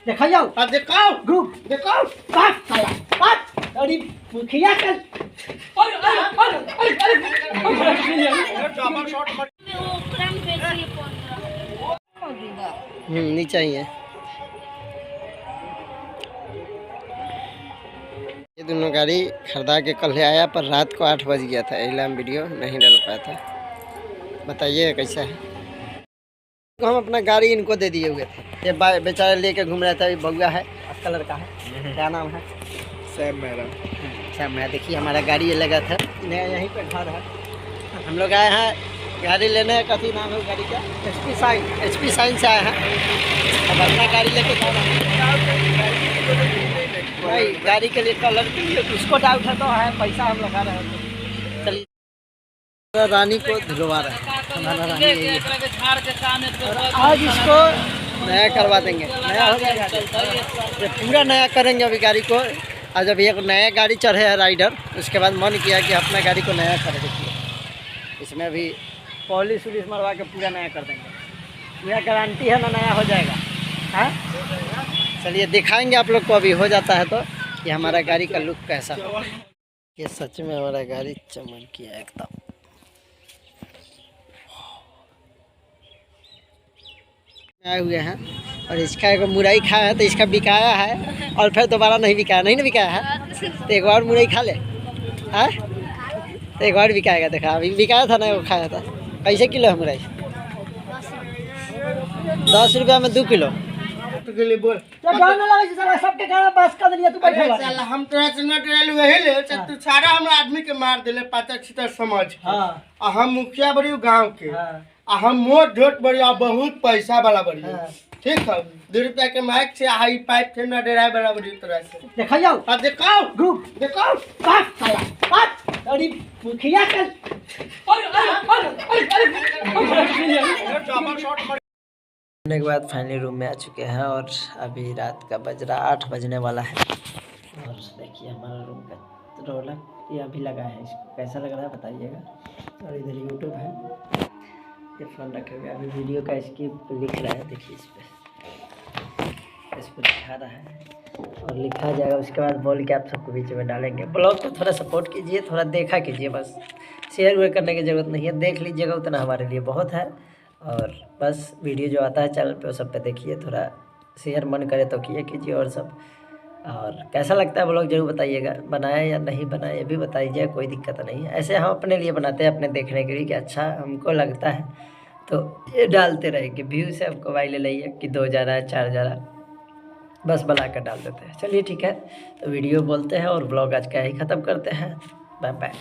देखा जाओ अब दिखाओ ग्रुप दिखाओ काट साला काट अरे मुखिया कर अरे डबल शॉट नीचे ही है। ये दोनों गाड़ी खरीदा के कल आया पर रात को 8 बज गया था, इसलिए हम वीडियो नहीं डाल पाया था। बताइए कैसा है। तो हम अपना गाड़ी इनको दे दिए हुए थे, ये बेचारा लेके घूम रहा था। बउआ है कलर का है, क्या नाम है? सैम मेरा। सैम मेरा। देखिए हमारा गाड़ी ये लगा था, यहीं पे घर है। हम लोग आए हैं गाड़ी लेने। कथी नाम है गाड़ी का? HP साइन से आए हैं। अब अपना गाड़ी लेके जा रहे हैं। भाई गाड़ी के लिए कलर के लिए उसको डाउट है तो है, पैसा हम लगा रहे हैं। चलिए रानी को धुलवा रहे हैं। हमारा रानी आज इसको नया करवा देंगे, नया हो जाएगा। ये पूरा नया करेंगे अभी गाड़ी को। आज अभी एक नया गाड़ी चढ़े है राइडर, उसके बाद मन किया कि अपना गाड़ी को नया कर देंगे। इसमें अभी पॉलिश उलिश मरवा के पूरा नया कर देंगे। यह गारंटी है ना नया हो जाएगा। हाँ चलिए दिखाएंगे आप लोग को अभी हो जाता है तो कि हमारा गाड़ी का लुक कैसा हो। ये सच में हमारा गाड़ी चमक किया एकदम। आए हुए हैं और इसका एक मुरई खाया है तो इसका बिकाया है और फिर दोबारा नहीं बिकाया, नहीं ना बिकाया है तो एक और मुरई खा ले। हाँ तो एक और बिकाएगा। देखा अभी बिकाया था ना, वो खाया था। कैसे किलो है मुरई? 10 रुपया में 2 किलो। बोल सबके बस कर दिया तू बैठे साला। हम तोरा से न डरल वही ले तू सारा हमरा आदमी के मार देले पाता छितर समझ। हां आ हम मुखिया बड़ी गांव के। आ हम मोट ढोट बड़ी आ बहुत पैसा वाला बड़ी। ठीक है 2 रुपया के माइक से हाई पाइप थे न डराय वाला बड़ी तरह से। देखा जाओ अब दिखाओ ग्रुप दिखाओ काट साला काट अरे मुखिया कर डबल शॉट के बाद फाइनली रूम में आ चुके हैं और अभी रात का बज रहा 8 बजने वाला है। और देखिए हमारा रूम का रौनक ये अभी लगा है। इसको कैसा लग रहा है बताइएगा। और इधर यूट्यूब है, ये फ़ोन रखे हुए अभी वीडियो का स्क्रिप्ट लिख रहा है। देखिए इस पर लिखा रहा है और लिखा जाएगा। उसके बाद बोल के आप सबको बीच में डालेंगे। ब्लॉग को थोड़ा सपोर्ट कीजिए, थोड़ा देखा कीजिए, बस शेयर वेयर करने की ज़रूरत नहीं है। देख लीजिएगा उतना हमारे लिए बहुत है। और बस वीडियो जो आता है चैनल पे वो सब पे देखिए, थोड़ा शेयर मन करे तो किए कीजिए और सब। और कैसा लगता है ब्लॉग जरूर बताइएगा। बनाए या नहीं बनाए ये भी बताइए, कोई दिक्कत नहीं है। ऐसे हम अपने लिए बनाते हैं, अपने देखने के लिए कि अच्छा हमको लगता है तो ये डालते रहेंगे। व्यू से हमको वाई ले लिया कि 2 जा रहा है 4 जा रहा है, बस बना कर डाल देते हैं। चलिए ठीक है तो वीडियो बोलते हैं और ब्लॉग आज का ही ख़त्म करते हैं। Bye bye.